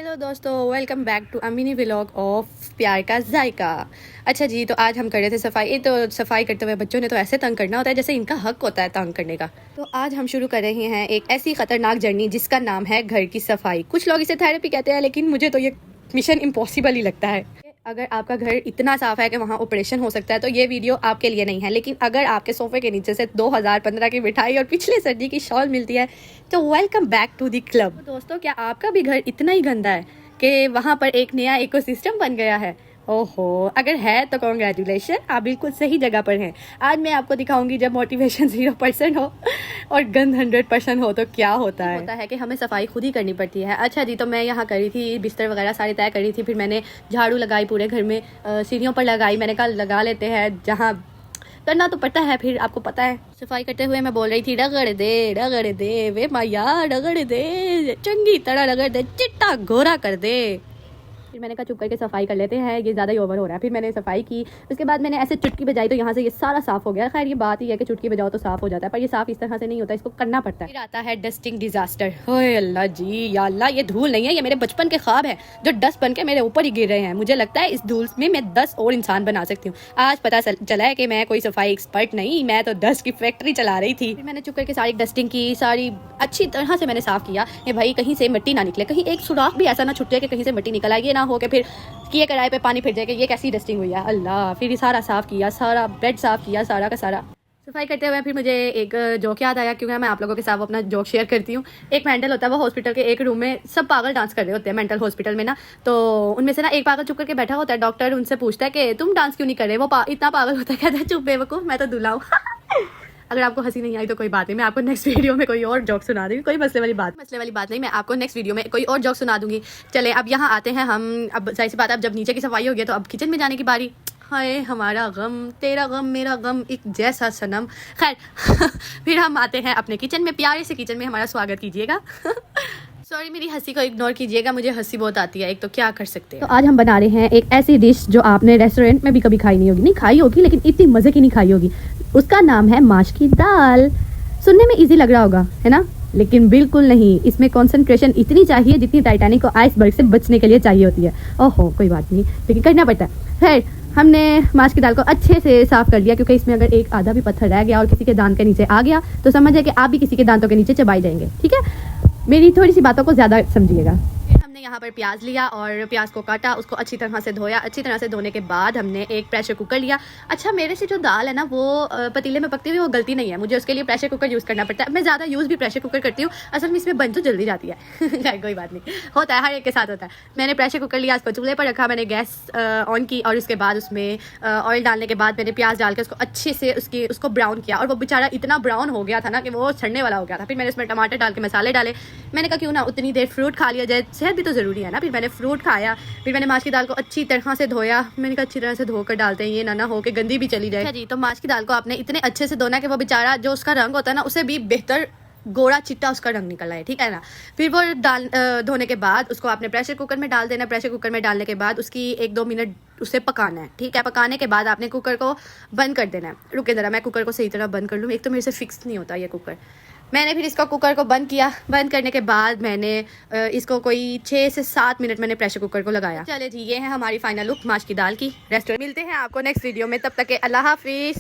Hello दोस्तों, welcome back to Amini vlog of प्यार का जायका। अच्छा जी, तो आज हम कर रहे थे सफाई। तो सफाई करते हुए बच्चों ने तो ऐसे तंग करना होता है जैसे इनका हक होता है तंग करने का। तो आज हम शुरू कर रहे हैं एक ऐसी खतरनाक जर्नी जिसका नाम है घर की सफाई। कुछ लोग इसे थेरेपी कहते हैं, लेकिन मुझे तो ये मिशन इम्पॉसिबल ही लगता है। अगर आपका घर इतना साफ है कि वहाँ ऑपरेशन हो सकता है तो ये वीडियो आपके लिए नहीं है। लेकिन अगर आपके सोफे के नीचे से 2015 की मिठाई और पिछले सर्दी की शॉल मिलती है तो welcome back to the club. तो दोस्तों, क्या आपका भी घर इतना ही गंदा है कि वहाँ पर एक नया इकोसिस्टम बन गया है? ओहो, अगर है तो कॉन्ग्रेचुलेशन, आप बिल्कुल सही जगह पर हैं। आज मैं आपको दिखाऊंगी जब मोटिवेशन 0% हो और गंद 100% हो तो क्या होता है कि हमें सफाई खुद ही करनी पड़ती है। अच्छा जी, तो मैं यहाँ करी थी, बिस्तर वगैरह सारी तय करी थी, फिर मैंने झाड़ू लगाई पूरे घर में, सीढ़ियों पर लगाई। मैंने कहा लगा लेते हैं, जहाँ करना तो पड़ता है। फिर आपको पता है, सफाई करते हुए मैं बोल रही थी रगड़ दे वे माया, रगड़ दे चंगी तरह, रगड़ दे चिट्टा घोरा कर दे। फिर मैंने कहा चुप करके सफाई कर लेते हैं, ये ज़्यादा ही ओवर हो रहा है। फिर मैंने सफाई की, उसके बाद मैंने ऐसे चुटकी बजाई तो यहाँ से ये सारा साफ़ हो गया। खैर ये बात ही है कि चुटकी बजाओ तो साफ़ हो जाता है, पर ये साफ़ इस तरह से नहीं होता, इसको करना पड़ता है। फिर आता है डस्टिंग डिजास्टर। ओए अल्लाह जी, या अल्लाह, ये धूल नहीं है, ये मेरे बचपन के ख्वाब है जो डस्ट बन के मेरे ऊपर ही गिर रहे हैं। मुझे लगता है इस धूल में मैं 10 और इंसान बना सकती हूँ। आज पता चला है कि मैं कोई सफाई एक्सपर्ट नहीं, मैं तो डस्ट की फैक्ट्री चला रही थी। फिर मैंने चुप करके सारी डस्टिंग की, सारी अच्छी तरह से मैंने साफ़ किया कि भाई कहीं से मिट्टी ना निकले, कहीं एक सुराख भी ऐसा ना छूट जाए कि कहीं से मिट्टी निकल आए, ये ना हो कि फिर किए कढ़ाई पे पानी फिर जाएगा, ये कैसी डस्टिंग हुई है अल्लाह। फिर सारा साफ़ किया, सारा बेड साफ़ किया, सारा का सारा। सफाई करते हुए फिर मुझे एक जोक याद आया, क्योंकि मैं आप लोगों के साथ अपना जोक शेयर करती हूँ। एक मेंटल होता है, वो हॉस्पिटल के एक रूम में सब पागल डांस कर रहे होते हैं मेंटल हॉस्पिटल में ना। तो उनमें से ना एक पागल चुप करके बैठा होता है। डॉक्टर उनसे पूछता है कि तुम डांस क्यों नहीं कर रहे? वो इतना पागल होता है, कहता है चुप बेवकूफ़, मैं तो दूल्हा हूँ। अगर आपको हंसी नहीं आई तो कोई बात नहीं, मैं आपको नेक्स्ट वीडियो में कोई और जोक सुना दूंगी। कोई मसले वाली बात नहीं, मैं आपको नेक्स्ट वीडियो में कोई और जोक सुना दूंगी। चले अब यहाँ आते हैं हम। अब जाहिर सी बात है, अब जब नीचे की सफाई हो गई तो अब किचन में जाने की बारी। हाय हमारा गम, तेरा गम मेरा गम एक जैसा सनम। खैर फिर हम आते हैं अपने किचन में। प्यारे से किचन में हमारा स्वागत कीजिएगा। सॉरी, मेरी हंसी को इग्नोर कीजिएगा, मुझे हंसी बहुत आती है, एक तो क्या कर सकते हैं। तो आज हम बना रहे हैं एक ऐसी डिश जो आपने रेस्टोरेंट में भी कभी खाई नहीं होगी। नहीं खाई होगी, लेकिन इतनी मज़े की नहीं खाई होगी। उसका नाम है माश की दाल। सुनने में इजी लग रहा होगा, है ना? लेकिन बिल्कुल नहीं। इसमें कंसंट्रेशन इतनी चाहिए जितनी टाइटैनिक को आइसबर्ग से बचने के लिए चाहिए होती है। ओहो, कोई बात नहीं, लेकिन करना पड़ता है। खैर, हमने माश की दाल को अच्छे से साफ कर लिया, क्योंकि इसमें अगर एक आधा भी पत्थर रह गया और किसी के दांत के नीचे आ गया तो समझिए कि आप भी किसी के दांतों के नीचे चबाई जाएंगे। ठीक है, मेरी थोड़ी सी बातों को ज़्यादा समझिएगा। हमने यहाँ पर प्याज लिया और प्याज को काटा, उसको अच्छी तरह से धोया। अच्छी तरह से धोने के बाद हमने एक प्रेशर कुकर लिया। अच्छा, मेरे से जो दाल है ना वो पतीले में पकती हुई वो गलती नहीं है, मुझे उसके लिए प्रेशर कुकर यूज़ करना पड़ता है। मैं ज़्यादा यूज़ भी प्रेशर कुकर करती हूँ, असल में इसमें बन तो जल्दी जाती है। कोई बात नहीं, होता है, हर एक के साथ होता है। मैंने प्रेशर कुकर लिया, उसको चूल्हे पर रखा, मैंने गैस ऑन की और उसके बाद उसमें ऑयल डालने के बाद मैंने प्याज डाल के उसको अच्छे से उसको ब्राउन किया। और वो बेचारा इतना ब्राउन हो गया था ना कि वो सड़ने वाला हो गया था। फिर मैंने उसमें टमाटर डाल के मसाले डाले। मैंने कहा क्यों ना उतनी देर फ्रूट खा लिया जाए, सेहत भी तो ज़रूरी है ना। फिर मैंने फ्रूट खाया। फिर मैंने माश की दाल को अच्छी तरह से धोया। मैंने कहा अच्छी तरह से धोकर डालते हैं, ये ना हो कि गंदी भी चली जाए। अच्छा जी, तो माश की दाल को आपने इतने अच्छे से धोना कि वो बेचारा जो उसका रंग होता है ना उसे भी बेहतर गोरा चिट्टा उसका रंग निकल आए, ठीक है ना। फिर वो धोने के बाद उसको आपने प्रेशर कुकर में डाल देना। प्रेशर कुकर में डालने के बाद उसकी 1-2 मिनट उसे पकाना है, ठीक है। पकाने के बाद आपने कुकर को बंद कर देना है। रुके ज़रा, मैं कुकर को सही तरह बंद कर लूँ, एक तो मेरे से फिक्स नहीं होता ये कुकर। मैंने फिर इसको कुकर को बंद किया। बंद करने के बाद मैंने इसको कोई 6 से 7 मिनट मैंने प्रेशर कुकर को लगाया। चले जी, ये है हमारी फाइनल लुक माश की दाल की। रेस्टोरेंट मिलते हैं आपको नेक्स्ट वीडियो में, तब तक के अल्लाह हाफिज़।